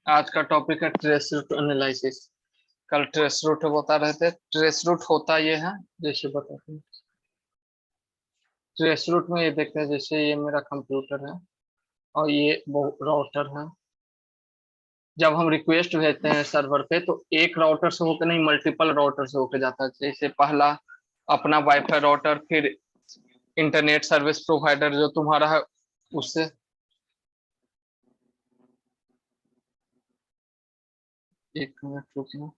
आज का टॉपिक है ट्रेस रूट एनालिसिस। कल ट्रेस रूट बता रहे थे। ट्रेस रूट होता ये है, जैसे बताते हैं। ट्रेस रूट में ये देखते हैं, जैसे ये मेरा कंप्यूटर है और ये राउटर है। जब हम रिक्वेस्ट भेजते हैं सर्वर पे तो एक राउटर से होकर नहीं, मल्टीपल राउटर से होकर जाता है। जैसे पहला अपना वाईफाई राउटर, फिर इंटरनेट सर्विस प्रोवाइडर जो तुम्हारा है उससे। एक मिनट रुकना।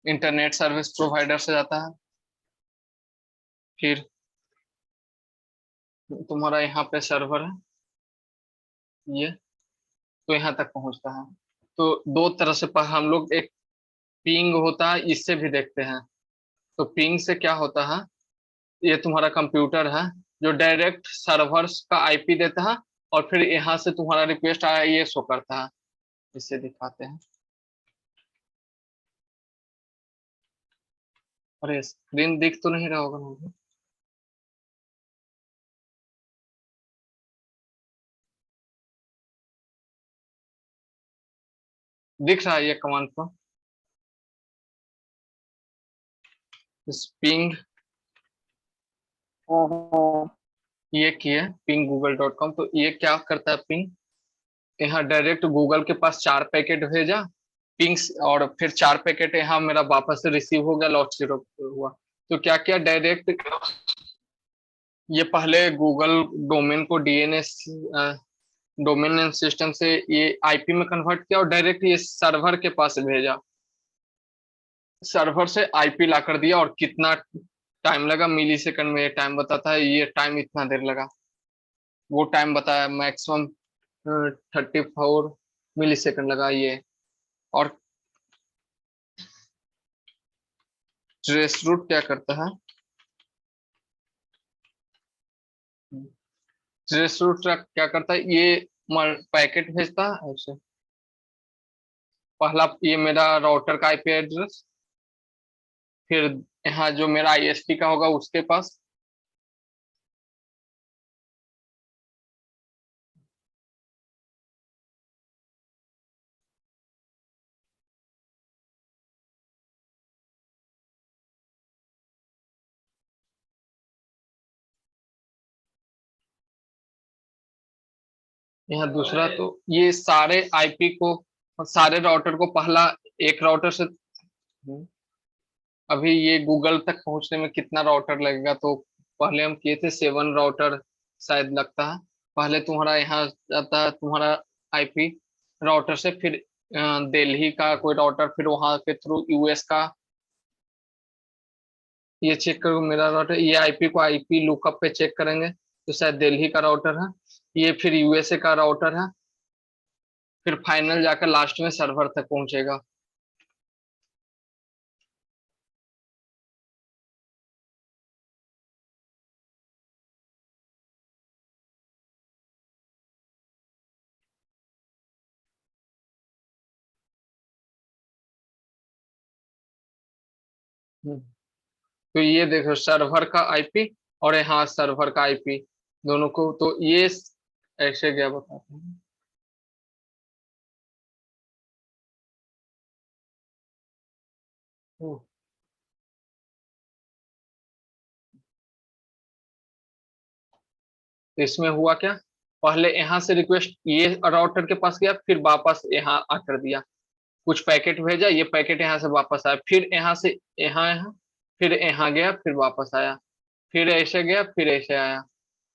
इंटरनेट सर्विस प्रोवाइडर से जाता है, फिर तुम्हारा यहाँ पे सर्वर है ये, तो यहाँ तक पहुंचता है। तो दो तरह से हम लोग, एक पिंग होता है, इससे भी देखते हैं। तो पिंग से क्या होता है, ये तुम्हारा कंप्यूटर है जो डायरेक्ट सर्वर्स का आईपी देता है, और फिर यहाँ से तुम्हारा रिक्वेस्ट आया ये शो करता है। इससे दिखाते हैं। अरे स्क्रीन दिख तो नहीं रहा होगा मुझे। दिख रहा है ये कमांड को, पिंग। ये की है पिंग google.com। तो ये क्या करता है पिंग, यहाँ डायरेक्ट गूगल के पास 4 पैकेट भेजा पिंग्स, और फिर 4 पैकेट यहाँ मेरा वापस से रिसीव हो गया, लॉट 0 हुआ। तो क्या किया डायरेक्ट, ये पहले गूगल डोमेन को डीएनएस डोमेन नेम सिस्टम से ये आईपी में कन्वर्ट किया, और डायरेक्ट ये सर्वर के पास भेजा। सर्वर से आईपी ला कर दिया, और कितना टाइम लगा, मिली सेकंड में ये टाइम बताता है। ये टाइम इतना देर लगा, वो टाइम बताया मैक्सिमम 34 मिली सेकंड लगा ये। और ट्रेस रूट क्या करता है, ट्रेस रूट क्या करता है, ये पैकेट भेजता है ऐसे। पहला ये मेरा राउटर का आईपी एड्रेस, फिर यहाँ जो मेरा आईएसपी का होगा उसके पास। यहाँ दूसरा, तो ये सारे आईपी को, सारे राउटर को पहला एक राउटर से। अभी ये गूगल तक पहुंचने में कितना राउटर लगेगा, तो पहले हम किए थे 7 राउटर शायद लगता है। पहले तुम्हारा यहाँ जाता है तुम्हारा आईपी राउटर से, फिर दिल्ली का कोई राउटर, फिर वहां के थ्रू यूएस का। ये चेक करो मेरा राउटर, ये आईपी को आईपी लुकअप पे चेक करेंगे तो शायद दिल्ली का राउटर है। ये फिर यूएसए का राउटर है, फिर फाइनल जाकर लास्ट में सर्वर तक पहुंचेगा। तो ये देखो सर्वर का आईपी और यहाँ सर्वर का आईपी, दोनों को तो ये ऐसे क्या बताते हैं। ओ, तो इसमें हुआ क्या, पहले यहाँ से रिक्वेस्ट ये राउटर के पास गया, फिर वापस यहाँ आकर दिया, कुछ पैकेट भेजा, ये पैकेट यहाँ से वापस आया, फिर यहाँ से यहाँ यहाँ, फिर यहाँ गया, फिर वापस आया, फिर ऐसे गया, फिर ऐसे आया।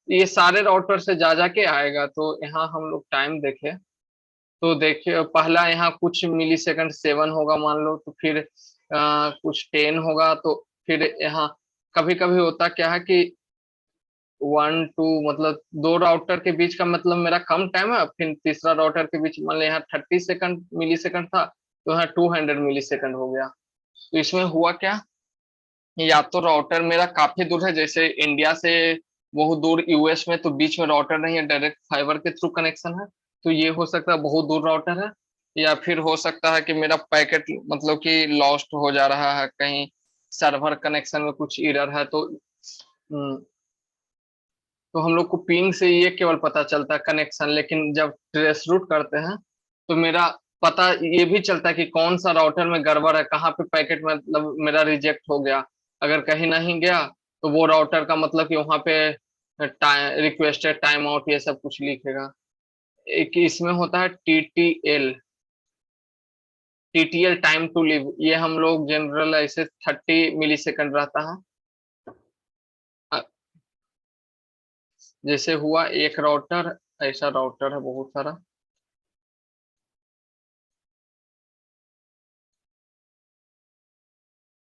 ये सारे राउटर से जा जाके आएगा। तो यहाँ हम लोग टाइम देखे, तो देखिए पहला यहाँ कुछ मिली सेकंड 7 होगा मान लो, तो फिर कुछ 10 होगा, तो फिर यहाँ कभी कभी होता क्या है कि 1 2 मतलब दो राउटर के बीच का मतलब मेरा कम टाइम है, फिर तीसरा राउटर के बीच मान लो यहाँ 30 सेकंड मिली सेकंड था, तो यहाँ 200 मिली सेकंड हो गया। तो इसमें हुआ क्या, या तो राउटर मेरा काफी दूर है, जैसे इंडिया से बहुत दूर यूएस में, तो बीच में राउटर नहीं है, डायरेक्ट फाइबर के थ्रू कनेक्शन है। तो ये हो सकता है बहुत दूर राउटर है, या फिर हो सकता है कि मेरा पैकेट मतलब कि लॉस्ट हो जा रहा है कहीं, सर्वर कनेक्शन में कुछ एरर है। तो हम्म, तो हम लोग को पिंग से ये केवल पता चलता है कनेक्शन, लेकिन जब ट्रेस रूट करते हैं तो मेरा पता ये भी चलता है कि कौन सा राउटर में गड़बड़ है, कहाँ पे पैकेट मतलब मेरा रिजेक्ट हो गया। अगर कहीं नहीं गया तो वो राउटर का मतलब कि वहां पे रिक्वेस्टेड टाइम आउट ये सब कुछ लिखेगा। एक इसमें होता है TTL, TTL time to live, ये हम लोग जनरल ऐसे 30 मिली सेकंड रहता है। अ, जैसे हुआ एक राउटर, ऐसा राउटर है बहुत सारा।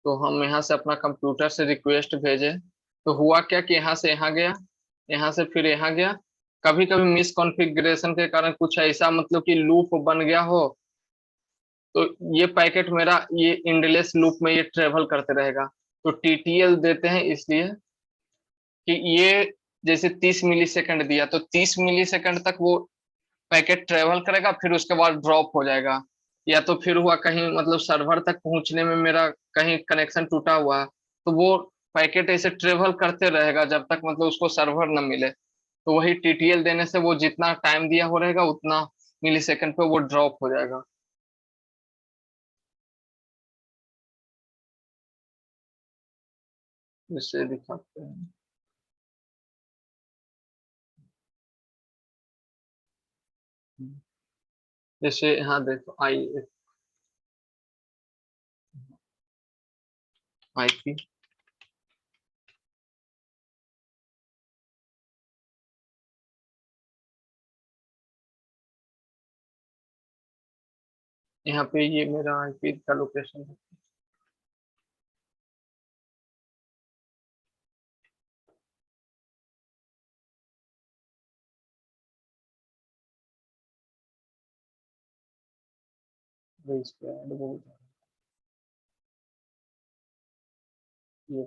तो हम यहाँ से अपना कंप्यूटर से रिक्वेस्ट भेजे, तो हुआ क्या कि यहाँ से यहाँ गया, यहाँ से फिर यहाँ गया। कभी कभी मिस कॉन्फ़िगरेशन के कारण कुछ ऐसा मतलब कि लूप बन गया हो, तो ये पैकेट मेरा ये इंडलेस लूप में ये ट्रेवल करते रहेगा। तो टीटीएल देते हैं इसलिए कि ये जैसे 30 मिली सेकंड दिया तो 30 मिली सेकंड तक वो पैकेट ट्रेवल करेगा, फिर उसके बाद ड्रॉप हो जाएगा। या तो फिर हुआ कहीं मतलब सर्वर तक पहुंचने में मेरा कहीं कनेक्शन टूटा हुआ, तो वो पैकेट ऐसे ट्रेवल करते रहेगा जब तक मतलब उसको सर्वर न मिले। तो वही टीटीएल देने से वो जितना टाइम दिया हो रहेगा उतना मिली सेकंड पे वो ड्रॉप हो जाएगा। जिससे दिखाते हैं, जैसे यहाँ देखो आई आईपी, यहाँ पे ये मेरा आईपी का लोकेशन है। इस पे ऐड बहुत ये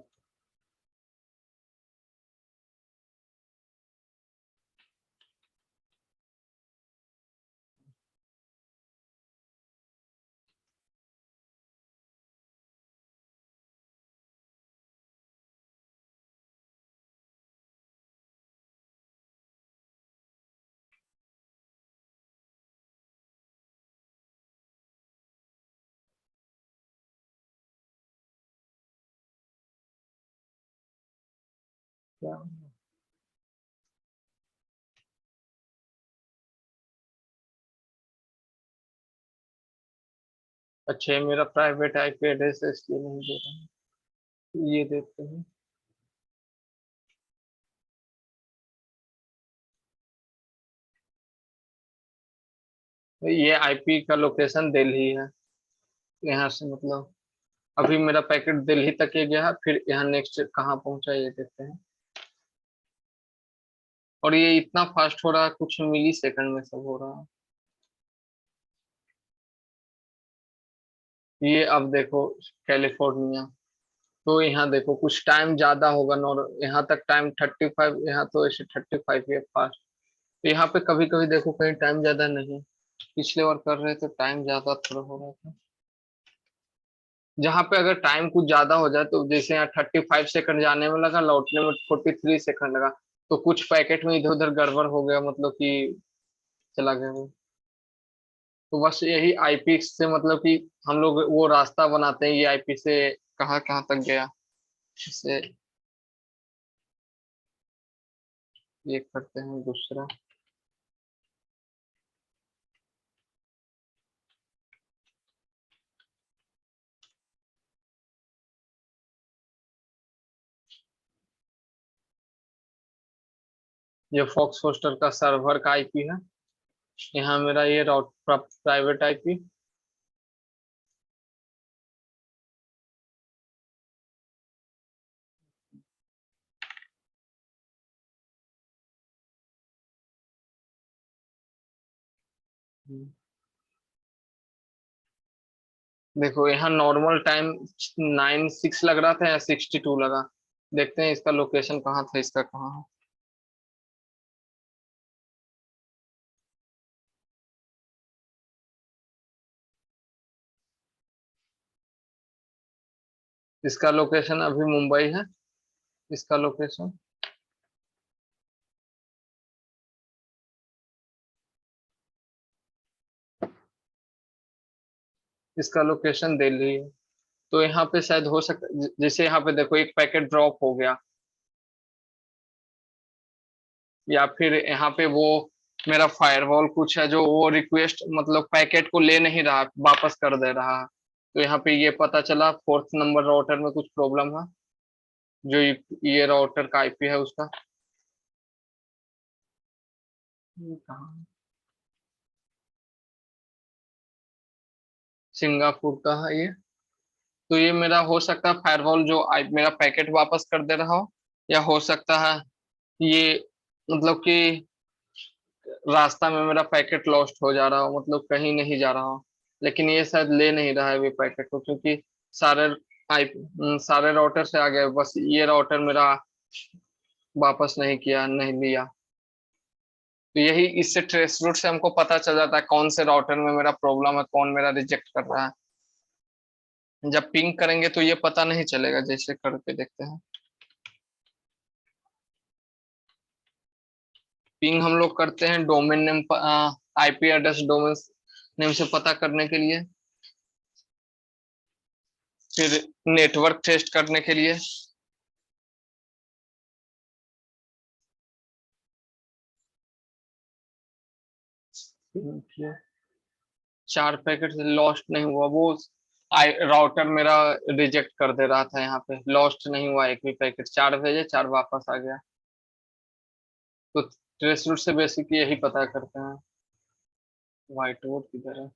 क्या। अच्छा ये मेरा प्राइवेट आईपी एड्रेस है इसलिए नहीं दे रहा हूँ। ये देते हैं। तो ये आईपी का लोकेशन दिल्ली है। यहाँ से मतलब अभी मेरा पैकेट दिल्ली तक ही गया, फिर यहाँ नेक्स्ट कहाँ पहुंचा ये देखते हैं। और ये इतना फास्ट हो रहा है, कुछ मिली सेकंड में सब हो रहा है। ये अब देखो कैलिफोर्निया, तो यहाँ देखो कुछ टाइम ज्यादा होगा। नॉर यहाँ तक टाइम 35, यहाँ तो ऐसे 35 है फास्ट। तो यहाँ पे कभी कभी देखो कहीं टाइम ज्यादा नहीं, पिछले बार कर रहे थे टाइम ज्यादा थोड़ा हो रहा था। जहाँ पे अगर टाइम कुछ ज्यादा हो जाए, तो जैसे यहाँ 35 सेकंड जाने में लगा, लौटने में 43 सेकंड लगा, तो कुछ पैकेट में इधर उधर गड़बड़ हो गया, मतलब कि चला गया वो। तो बस यही आईपी से मतलब कि हम लोग वो रास्ता बनाते हैं, ये आईपी से कहाँ कहाँ तक गया, इससे ये करते हैं दूसरा। ये फॉक्स होस्टर का सर्वर का आईपी है। यहाँ मेरा ये राउट प्राइवेट आईपी। देखो यहाँ नॉर्मल टाइम 96 लग रहा था या 62 लगा। देखते हैं इसका लोकेशन कहाँ था, इसका कहाँ है। इसका लोकेशन अभी मुंबई है। इसका लोकेशन दिल्ली है। तो यहाँ पे शायद हो सकता, जैसे यहाँ पे देखो एक पैकेट ड्रॉप हो गया, या फिर यहाँ पे वो मेरा फायरवॉल कुछ है जो वो रिक्वेस्ट मतलब पैकेट को ले नहीं रहा, वापस कर दे रहा है। तो यहाँ पे ये पता चला फोर्थ नंबर राउटर में कुछ प्रॉब्लम है, जो ये राउटर का आईपी है उसका। ये कहाँ? सिंगापुर का है ये। तो ये मेरा हो सकता है फायरवॉल जो मेरा पैकेट वापस कर दे रहा हो, या हो सकता है ये मतलब कि रास्ता में मेरा पैकेट लॉस्ट हो जा रहा हो, मतलब कहीं नहीं जा रहा हो, लेकिन ये शायद ले नहीं रहा है वे पैकेट को, क्योंकि सारे सारे राउटर से आ गए, बस ये राउटर मेरा वापस नहीं किया, नहीं लिया। तो यही इससे ट्रेस रूट से हमको पता चल जाता है कौन से राउटर में मेरा प्रॉब्लम है, कौन मेरा रिजेक्ट कर रहा है। जब पिंग करेंगे तो ये पता नहीं चलेगा, जैसे करके देखते हैं। पिंग हम लोग करते हैं domain name, IP address domain name से पता करने के लिए, फिर नेटवर्क टेस्ट करने के लिए। चार पैकेट लॉस्ट नहीं हुआ, वो राउटर मेरा रिजेक्ट कर दे रहा था, यहाँ पे लॉस्ट नहीं हुआ एक भी पैकेट, चार भेजे चार वापस आ गया। तो ट्रेस रूट से बेसिक यही पता करते हैं। व्हाइट बोर्ड किधर है?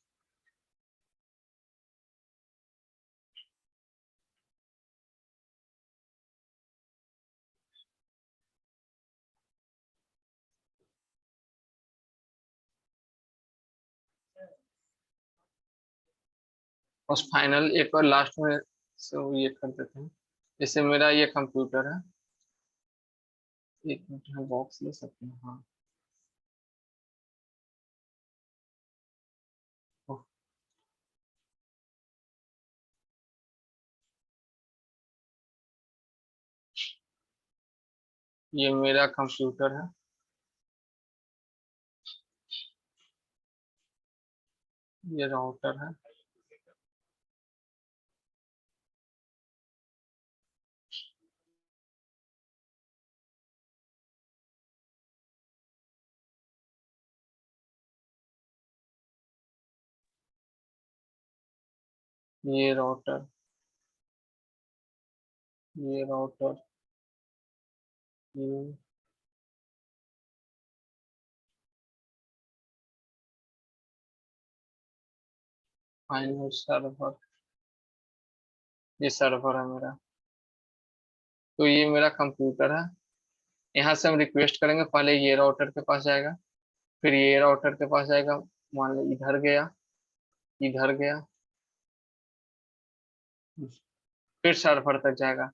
बस फाइनल एक और लास्ट में सो ये कर देते हैं। जैसे मेरा ये कंप्यूटर है, एक मिनट में बॉक्स ले सकते हैं, हाँ। ओह, ये मेरा कंप्यूटर है, ये राउटर है, ये राउटर, ये राउटर, ये फाइनल सर्वर, ये सर्वर है मेरा। तो ये मेरा कंप्यूटर है। यहाँ से हम रिक्वेस्ट करेंगे, पहले ये राउटर के पास जाएगा, फिर ये राउटर के पास जाएगा, मान लो इधर गया, इधर गया, फिर सर्वर तक जाएगा।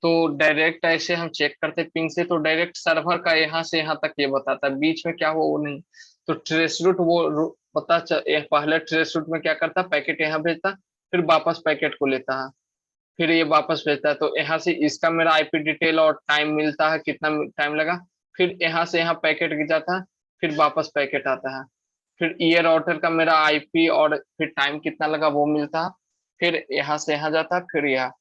तो डायरेक्ट ऐसे हम चेक करते पिंग से, तो डायरेक्ट सर्वर का यहाँ से यहाँ तक ये बताता है, बीच में क्या हुआ वो नहीं। तो ट्रेस रूट वो पहले ट्रेस रूट में क्या करता, पैकेट यहाँ भेजता, फिर वापस पैकेट को लेता है, फिर ये वापस भेजता है। तो यहाँ से इसका मेरा आईपी डिटेल और टाइम मिलता है, कितना टाइम लगा, फिर यहाँ से यहाँ पैकेट गिर जाता है, फिर वापस पैकेट आता है, फिर ये राउटर का मेरा आईपी और फिर टाइम कितना लगा वो मिलता है, फिर यहाँ से यहाँ जाता है, फिर यहाँ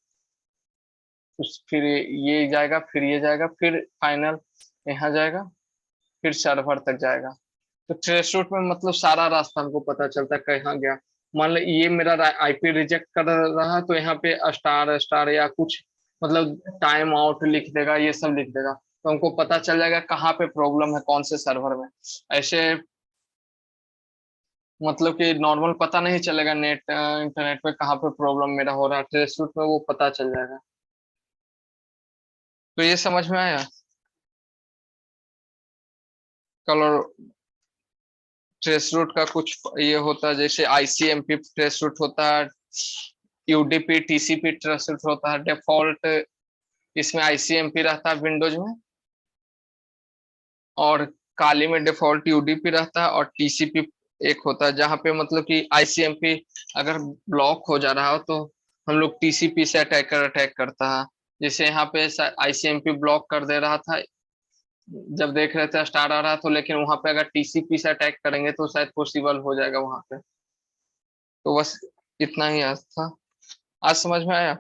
फिर ये जाएगा, फिर ये जाएगा, फिर फाइनल यहाँ जाएगा, फिर सर्वर तक जाएगा। तो ट्रेस रूट में मतलब सारा रास्ता हमको पता चलता है कहाँ गया। मान लो ये मेरा आईपी रिजेक्ट कर रहा है, तो यहाँ पे स्टार स्टार या कुछ मतलब टाइम आउट लिख देगा, ये सब लिख देगा, तो हमको पता चल जाएगा कहाँ पे प्रॉब्लम है, कौन से सर्वर में। ऐसे मतलब कि नॉर्मल पता नहीं चलेगा, इंटरनेट पे कहाँ पे प्रॉब्लम मेरा हो रहा है, ट्रेस रूट में वो पता चल जाएगा। तो ये समझ में आया? कलर ट्रेस रूट का कुछ ये होता है, जैसे आईसीएमपी ट्रेस रूट होता है, यूडीपी टीसीपी ट्रेस रूट होता है डिफॉल्ट, इसमें आईसीएमपी रहता है विंडोज में, और काली में डिफॉल्ट यूडीपी रहता है, और टीसीपी एक होता है जहाँ पे मतलब कि आईसीएमपी अगर ब्लॉक हो जा रहा हो तो हम लोग टीसीपी से अटैकर अटैक करता है। जैसे यहाँ पे आईसीएमपी ब्लॉक कर दे रहा था जब देख रहे थे स्टार आ रहा, तो लेकिन वहां पे अगर टीसीपी से अटैक करेंगे तो शायद पॉसिबल हो जाएगा वहां पे। तो बस इतना ही आज था। आज समझ में आया।